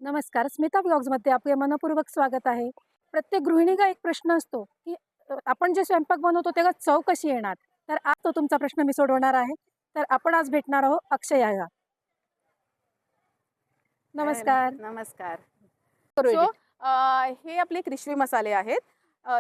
नमस्कार. स्मिता ब्लॉग्समध्ये आपले मनपूर्वक स्वागत आहे. प्रत्येक गृहिणीचा एक प्रश्न असतो की आपण जे स्वयंपाक बनवतो त्याला चव कशी येणार. तर आज तो तुमचा प्रश्न मी सोडवणार आहे. तर आपण आज भेटणार आहोत अक्षयाला. नमस्कार. नमस्कार. करूया. हे आपले क्रिशवी मसाले आहेत.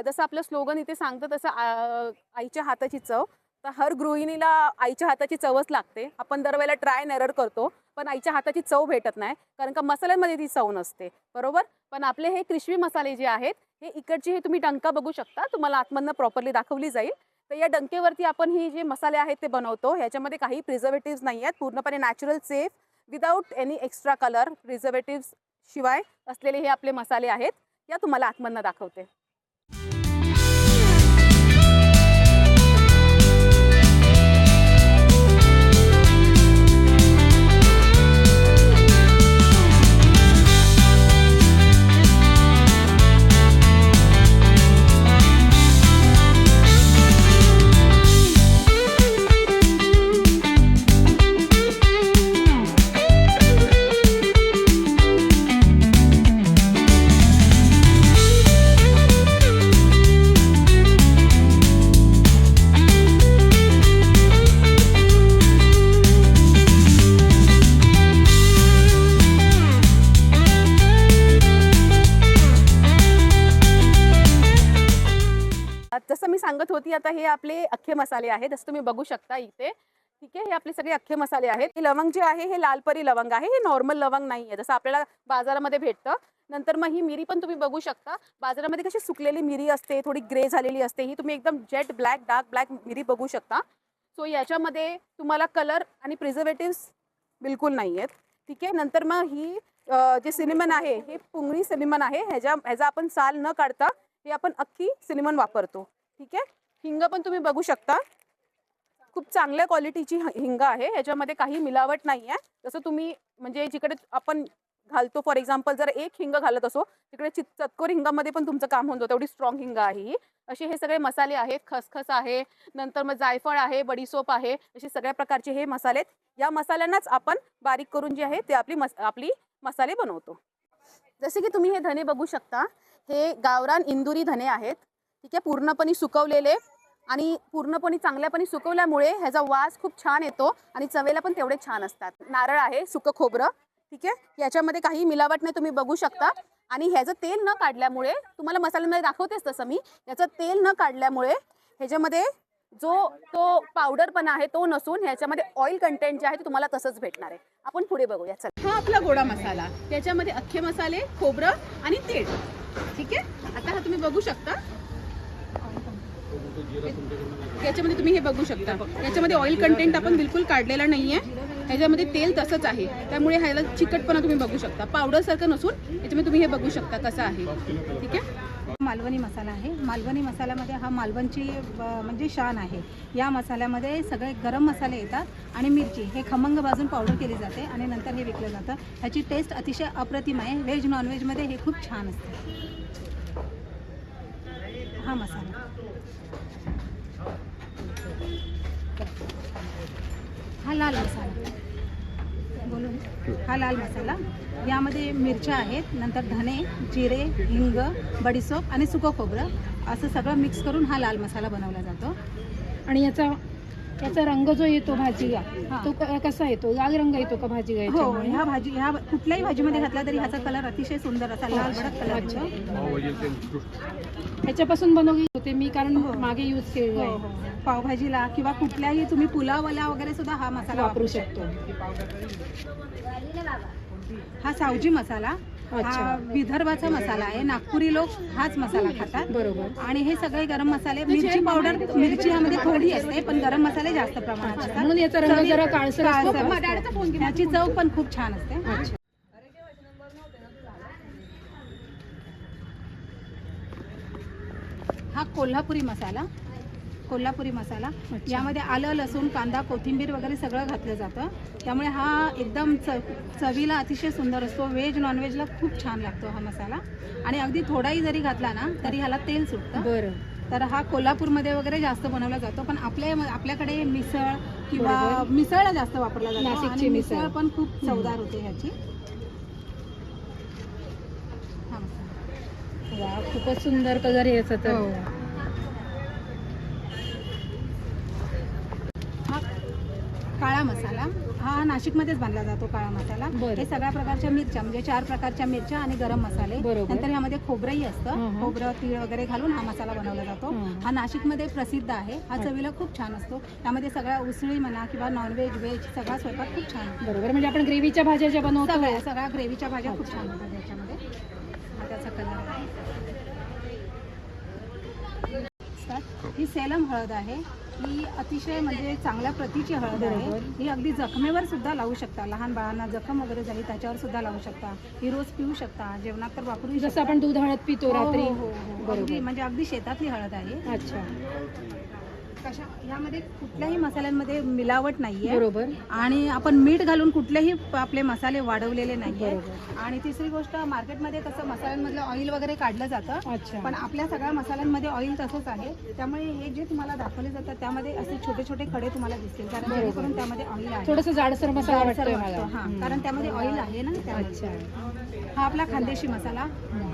जसं आपलं स्लोगन इथे सांगतं तसं आईच्या हाताची चव. तर हर गृहिणीला आईच्या हाताची चवच लागते. आपण दरवेळेला ट्राय अँड एरर करतो, पण आईच्या हाताची चव भेटत नाही, कारण का मसाल्यांमध्ये ती चव नसते, बरोबर. पण आपले हे क्रिशवी मसाले जे आहेत, हे इकडचे हे तुम्ही डंका बघू शकता, तुम्हाला आतमधनं प्रॉपरली दाखवली जाईल. तर या डंकेवरती आपण ही जे मसाले आहेत ते बनवतो. ह्याच्यामध्ये काही प्रिझर्वेटिव्स नाही आहेत, पूर्णपणे natural, safe, without any extra colour, preservatives शिवाय असलेले हे आपले मसाले आहेत. या तुम्हाला आतमधनं दाखवते. जसं मी सांगत होती, आता हे आपले अख्खे मसाले आहेत, जसं तुम्ही बघू शकता इथे. ठीक आहे, हे आपले सगळे अख्खे मसाले आहेत. हे लवंग जे आहे हे लालपरी लवंग आहे, हे नॉर्मल लवंग नाही आहे जसं आपल्याला बाजारामध्ये भेटतं. नंतर मग ही मिरी पण तुम्ही बघू शकता. बाजारामध्ये कशी सुकलेली मिरी असते, थोडी ग्रे झालेली असते, ही तुम्ही एकदम जेट ब्लॅक, डार्क ब्लॅक मिरी बघू शकता. सो याच्यामध्ये तुम्हाला कलर आणि प्रिझर्वेटिव्स बिलकुल नाही आहेत. ठीक आहे. नंतर मग ही जे सिनेमन आहे, हे पुंगळी सिनेमन आहे. ह्याचा आपण साल न काढता हे आपण अख्खी सिनेमन वापरतो. ठीक आहे. हिंग पण तुम्ही बघू शकता, खूप चांगल्या क्वालिटीची हिंग आहे, ह्याच्यामध्ये काही मिलावट नाही आहे. जसं तुम्ही म्हणजे जिकडे आपण घालतो, फॉर एक्झाम्पल जर एक हिंग घालत असो, तिकडे चतकोर हिंगामध्ये पण तुमचं काम होतं, तेवढी स्ट्रॉंग हिंग आहे ही. असे हे सगळे मसाले आहेत. खसखस आहे, नंतर मग जायफळ आहे, बडीसोप आहे, असे सगळ्या प्रकारचे हे मसाले आहेत. या मसाल्यांनाच आपण बारीक करून जे आहे ते आपली मसाले बनवतो. जसे की तुम्ही हे धने बघू शकता, हे गावरान इंदुरी धने आहेत. ठीक आहे. पूर्णपणे सुकवलेले आणि पूर्णपणे चांगल्यापणे सुकवल्यामुळे ह्याचा वास खूप छान येतो आणि चवेला पण तेवढे छान असतात. नारळ आहे, सुकं खोबरं. ठीक आहे. याच्यामध्ये काही मिलावट नाही, तुम्ही बघू शकता. आणि ह्याचं तेल न काढल्यामुळे, तुम्हाला मसाल्यांमध्ये दाखवतेच तसं मी, याचं तेल न काढल्यामुळे ह्याच्यामध्ये जो तो पावडरपणा आहे तो नसून ह्याच्यामध्ये ऑइल कंटेंट जे आहे ते तुम्हाला तसंच भेटणार आहे. आपण पुढे बघूया. चला, हा आपला गोडा मसाला, त्याच्यामध्ये अख्खे मसाले, खोबरं आणि तेल. ठीक आहे. आता हा तुम्ही बघू शकता, याच्यामध्ये तुम्ही हे बघू शकता, याच्यामध्ये ऑइल कंटेंट आपण बिलकुल काढलेला नाहीये. ह्याच्यामध्ये तेल तसंच आहे, त्यामुळे ह्याला चिकटपणा तुम्ही बघू शकता. पावडर सारखं नसून याच्यामध्ये तुम्ही हे बघू शकता कसं आहे. ठीक आहे. मालवणी मसाला आहे. मालवणी मसाल्यामध्ये हा मालवणची म्हणजे शान आहे. या मसाल्यामध्ये सगळे गरम मसाले येतात आणि मिरची हे खमंग भाजून पावडर केली जाते आणि नंतर हे विकलं जातं. ह्याची टेस्ट अतिशय अप्रतिम आहे. व्हेज नॉनव्हेजमध्ये हे खूप छान असते. हा मसाला, हा लाल मसाला, बोलून हा लाल मसाला. यामध्ये मिरच्या आहेत, नंतर धने, जिरे, हिंग, बडीसोप आणि सुकं खोबरं असं सगळं मिक्स करून हा लाल मसाला बनवला जातो. आणि याचा रंग जो येतो भाजीला, तो कसा येतो? लाल रंग येतो का भाजीला? हो, ह्या कुठल्याही भाजीमध्ये घातला तरी ह्याचा कलर अतिशय सुंदर असा लाल भडक कलर येतो. ह्याच्यापासून बनवली होते मी, कारण मागे यूज केलेला आहे. पावभाजीला किंवा कुठल्याही तुम्ही पुलावला वगैरे सुद्धा हा मसाला वापरू शकतो. हा सावजी मसाला, हा विदर्भाचा मसाला आहे. नागपुरी लोक हाच मसाला खातात. बरोबर. आणि हे सगळे गरम मसाले, मिरची पावडर, मिरची ह्यामध्ये थोडी असते पण गरम मसाले जास्त प्रमाणात असतात, म्हणून याचा रंग जरा काळसर असतो. ह्याची चव पण खूप छान असते. हा कोल्हापुरी मसाला, यामध्ये आलं, लसूण, कांदा, कोथिंबीर वगैरे सगळं घातलं जातं. त्यामुळे हा एकदम चवीला अतिशय सुंदर असतो. व्हेज नॉनव्हेजला खूप छान लागतो हा मसाला. आणि अगदी थोडाही जरी घातला ना तरी ह्याला तेल सुटतं. बरं. तर हा कोल्हापूरमध्ये वगैरे जास्त बनवला जातो, पण आपल्याकडे मिसळ किंवा मिसळला जास्त वापरला जातो. नाशिकची मिसळ पण खूप चवदार होते ह्याची. खूपच सुंदर कलर आहे याचा तर. हा काळा मसाला हा नाशिकमध्येच बांधला जातो. काळा मसाला बरं. हे सगळ्या प्रकारच्या मिरच्या म्हणजे 4 प्रकारच्या मिरच्या आणि गरम मसाले. बरोबर. नंतर ह्यामध्ये खोबरंही असतं. हं. खोबरं तीळ वगैरे घालून हा मसाला बनवला जातो. हं. हा नाशिकमध्ये प्रसिद्ध आहे. हा अच्छा. चवीला खूप छान असतो. त्यामध्ये सगळ्या उसळी म्हणा किंवा नॉनव्हेज व्हेज सगळा स्वयंपाक खूप छान होतो. बरोबर, म्हणजे आपण ग्रेव्हीच्या भाज्या ज्या बनवतो. सगळ्या ग्रेव्हीच्या भाज्या खूप छान होतात त्याच्यामध्ये. हा त्याचा कलर आहे. ही सेलम हळद आहे. ही अतिशय म्हणजे चांगल्या प्रतीची हळद आहे. बरोबर. ही अगदी जखमेवर सुद्धा लावू शकता. लहान बाळांना जखम वगैरे झाली त्याच्यावर सुद्धा लावू शकता. ही रोज पिऊ शकता. जेवणात तर वापरू जसं शकता. आपण दूध हळद पितो रात्री. बरोबर. अगदी म्हणजे अगदी शेतातली हळद आहे. अच्छा. कशा ह्यामध्ये कुठल्याही मसाल्यांमध्ये मिलावट नाहीये. बरोबर. आणि आपण मीठ घालून कुठलेही आपले मसाले वाढवलेले नाहीये. बरोबर. आणि तिसरी गोष्ट मार्केटमध्ये कसं मसाल्यांमधलं ऑइल वगैरे काढलं जातं. अच्छा. पण आपल्या सगळ्या मसाल्यांमध्ये ऑइल तसंच आहे. त्यामुळे हे जे तुम्हाला दाखवले जातात त्यामध्ये असे छोटे छोटे खडे तुम्हाला दिसतील कारण बरोबर. जेणेकरून त्यामध्ये ऑइल आहे. थोडंसं जाडसर मसाला वाटतोय वाटतो. मला. हां, कारण त्यामध्ये ऑइल आहे ना त्यामध्ये. अच्छा. हा आपला खानदेशी मसाला.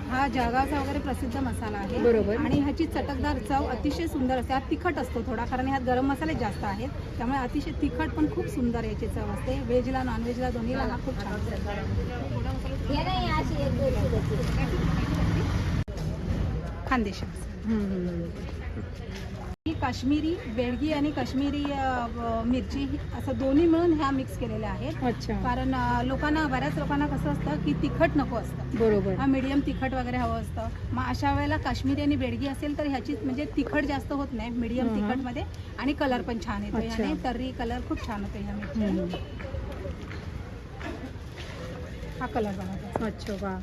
हा जळगावचा वगैरे प्रसिद्ध मसाला आहे. बरोबर. आणि ह्याची चटकदार चव अतिशय सुंदर असते. हा तिखट असतो थोडा कारण ह्यात गरम मसाले जास्त आहेत. त्यामुळे अतिशय तिखट पण खूप सुंदर याची चव असते. व्हेजला नॉनव्हेजला दोन्हीला हा खूप छान खानदेशी मसाला. ही काश्मीरी बेडगी आणि काश्मीरी मिरची असं दोन्ही मिळून ह्या मिक्स केलेल्या आहेत. अच्छा. कारण बऱ्याच लोकांना कसं असतं की तिखट नको असतं. बरोबर. हा मीडियम तिखट वगैरे हवं असतं. मग अशा वेळेला काश्मीरी आणि बेडगी असेल तर ह्याची म्हणजे तिखट जास्त होत नाही. मीडियम तिखटमध्ये आणि कलर पण छान येतो. अच्छा. याने तर्री कलर खूप छान होतो ह्या मिरची. हा कलर बनवतो. अच्छा. वा.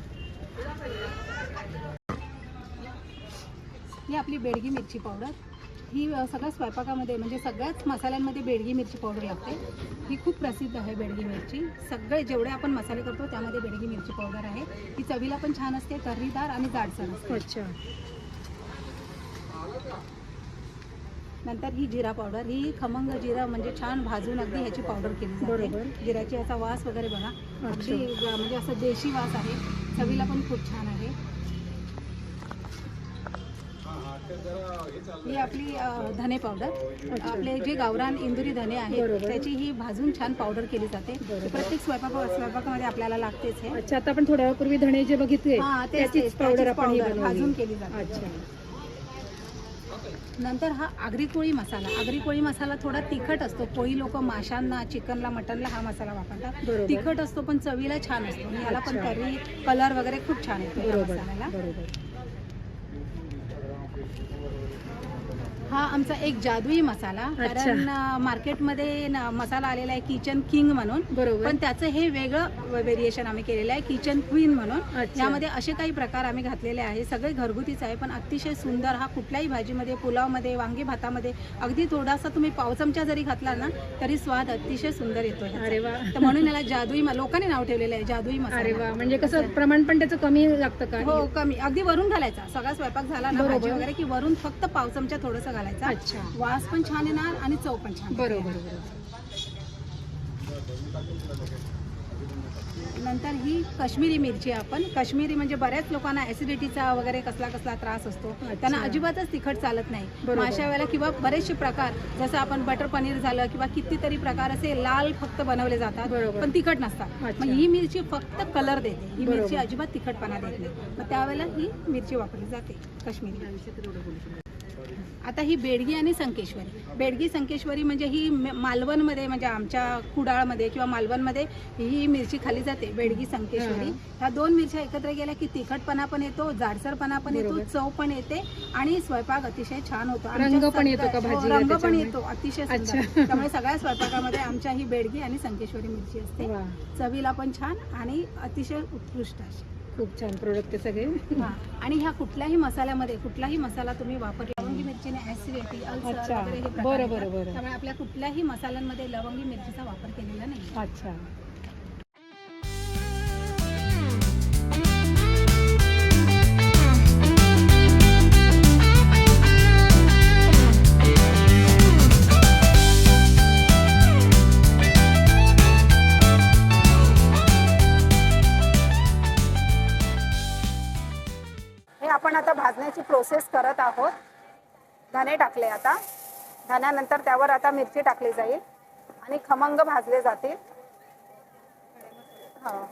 ही आपली बेडगी मिरची पावडर. ही सगळ्या स्वयंपाकामध्ये म्हणजे सगळ्याच मसाल्यांमध्ये बेडगी मिरची पावडर लागते. ही खूप प्रसिद्ध आहे बेडगी मिरची. सगळे जेवढे आपण मसाले करतो त्यामध्ये बेडगी मिरची पावडर आहे. ही चवीला पण छान असते, तर्रीदार आणि जाडसर असते. अच्छा. नंतर ही जिरा पावडर. ही खमंग जिरा म्हणजे छान भाजून अगदी ह्याची पावडर केली जाते. बरोबर. जिऱ्याची याचा वास वगैरे बघा अगदी म्हणजे असं देशी वास आहे. चवीला पण खूप छान आहे. ही आपली धने पावडर. आपले जे गावरान इंदुरी धने आहेत बरोबर. त्याची ही भाजून छान पावडर केली जाते. बरोबर. प्रत्येक स्वयंपाकामध्ये आपल्याला लागतेच हे. अच्छा. आता आपण थोड्या वेळापूर्वी धणे जे बघितले हां, त्याचीच पावडर आपण ही बनवली. भाजून केली जाते. अच्छा. नंतर हा आगरी कोळी मसाला. आगरी कोळी मसाला थोडा तिखट असतो. कोळी लोक माशांना, चिकनला, मटनला हा मसाला वापरतात. बरोबर. तिखट असतो पण चवीला छान असतो. आणि याला पण अच्छा. तर्री कलर वगैरे खूप छान येतो या बरोबर. मसाल्याला. बरोबर. हा आमचा एक जादुई मसाला. अच्छा. कारण मार्केटमध्ये मसाला आलेला आहे किचन किंग म्हणून. बरोबर. पण त्याचं हे वेगळं व्हेरिएशन आम्ही केलेलं आहे किचन क्वीन म्हणून. अच्छा. यामध्ये असे काही प्रकार आम्ही घातलेले आहे. सगळे घरगुतीच आहे पण अतिशय सुंदर. हा कुठल्याही भाजीमध्ये, पुलावमध्ये, वांगी भातामध्ये अगदी थोडासा तुम्ही पाव चमचा जरी घातला ना तरी स्वाद अतिशय सुंदर येतो ह्याचा. अरे वा. तर म्हणून याला जादुई लोकांनी नाव ठेवलेलं आहे जादुई मसाला. अरे वा. म्हणजे कसं प्रमाण पण त्याचं कमी लागतं का? हो कमी अगदी वरून घालायचा. सगळा स्वयंपाक झाला ना बरोबर. भाजी वगैरे की वरून फक्त पाव चमचा थोडंसं घालायचा. अच्छा. वास पण छान येणार आणि चव पण छान. बरोबर. बरोबर. नंतर ही काश्मीरी मिरची. आपण काश्मीरी म्हणजे बऱ्याच लोकांना ऍसिडिटीचा वगैरे कसला त्रास असतो. त्यांना अजिबातच तिखट चालत नाही. बरोबर. मग अशा वेळेला किंवा बरेचसे प्रकार जसं आपण बटर पनीर झालं किंवा कितीतरी प्रकार असे लाल फक्त बनवले जातात बरोबर. पण तिखट नसतात. अच्छा. मग ही मिरची फक्त कलर देते. ही बरोबर. मिरची अजिबात तिखटपणा देत नाही. मग त्यावेळेला ही मिरची वापरली जाते काश्मीरी. आता ही बेडगी आणि संकेश्वरी. बेडगी संकेश्वरी म्हणजे ही मालवणमध्ये म्हणजे आमच्या कुडाळमध्ये किंवा मालवणमध्ये ही मिरची खाली जाते. बेडगी संकेश्वरी. ह्या दोन मिरच्या एकत्र गेल्या की तिखटपणा पण येतो, जाडसरपणा पण येतो, बरोबर. चव पण येते आणि स्वयंपाक अतिशय छान होतो. रंग पण येतो का हो, भाजीला रंग पण त्याच्यामुळे? येतो अतिशय अच्छा. सुंदर. त्यामुळे सगळ्या स्वयंपाकामध्ये आमच्या ही बेडगी आणि संकेश्वरी मिरची असते. वा. चवीला पण छान आणि अतिशय उत्कृष्ट अशी. खूप छान प्रोडक्ट आहे सगळे. हां. आणि ह्या कुठल्याही मसाल्यामध्ये कुठलाही मसाला तुम्ही वापरला लवंगी मिरचीने ऍसिडिटी, अल्सर अच्छा. वगैरे हे प्रकार बरं, येतात. बरं, बरं. त्यामुळे आपल्या कुठल्याही मसाल्यांमध्ये लवंगी मिरचीचा वापर केलेला नाही. अच्छा. आपण आता भाजण्याची प्रोसेस करत आहोत. धने टाकले आता. धन्यानंतर त्यावर आता मिरची टाकली जाईल आणि खमंग भाजले जातील. हो,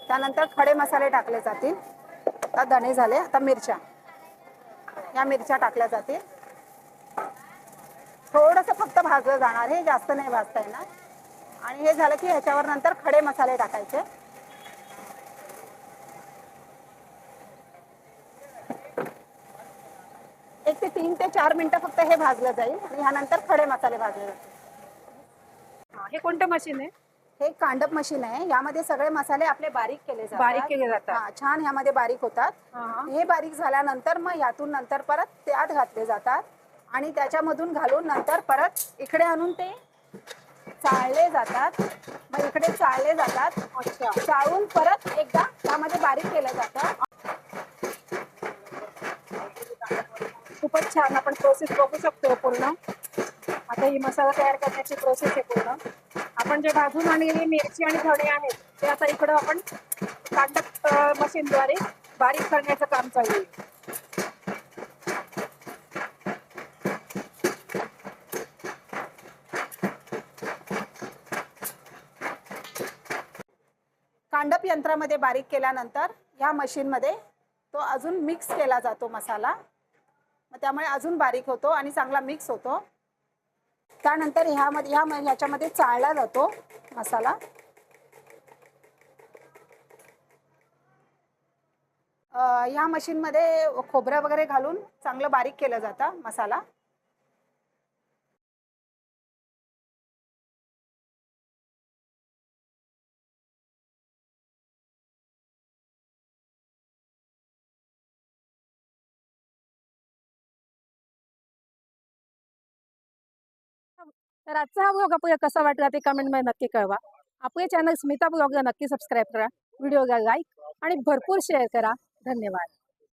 त्यानंतर खडे मसाले टाकले जातील. आता धणे झाले, आता मिरच्या, या मिरच्या टाकल्या जातील. थोडंसं फक्त भाजलं जाणार, हे जास्त नाही भाजता येणार. आणि हे झालं की ह्याच्यावर नंतर खडे मसाले टाकायचे. एक ते 3 ते 4 मिनिटं फक्त हे भाजलं जाईल आणि ह्यानंतर खडे मसाले भाजले जातील. हे कोणतं मशीन आहे? हे कांडप मशीन आहे. यामध्ये सगळे मसाले आपले बारीक केले जातात. बारीक केले जातात. हा, छान ह्यामध्ये बारीक होतात. हे बारीक झाल्यानंतर मग यातून नंतर परत त्यात घातले जातात आणि त्याच्यामधून घालून नंतर परत इकडे आणून ते चाळले जातात. मग इकडे चाळले जातात. अच्छा, चाळून परत एकदा त्यामध्ये बारीक केलं जातं. खूपच छान आपण प्रोसेस बघू शकतो पूर्ण. आता ही मसाला तयार करण्याची प्रोसेस आहे पूर्ण. आपण जे भाजून आणलेली मिरची आणि धणे आहेत ते आता इकडं आपण कांडप मशीनद्वारे बारीक करण्याचं काम चालू आहे. कांडप यंत्रामध्ये बारीक केल्यानंतर या मशीनमध्ये तो अजून मिक्स केला जातो मसाला. मग त्यामुळे अजून बारीक होतो आणि चांगला मिक्स होतो. त्यानंतर ह्याच्यामध्ये चाळला जातो मसाला. ह्या मशीनमध्ये खोबरं वगैरे घालून चांगलं बारीक केलं जातं मसाला. तर आजचा हा ब्लॉग आपल्याला कसा वाटला ते कमेंटमध्ये नक्की कळवा. आपले चॅनल स्मिता ब्लॉगला नक्की सबस्क्राईब करा, व्हिडिओला लाईक आणि भरपूर शेअर करा. धन्यवाद.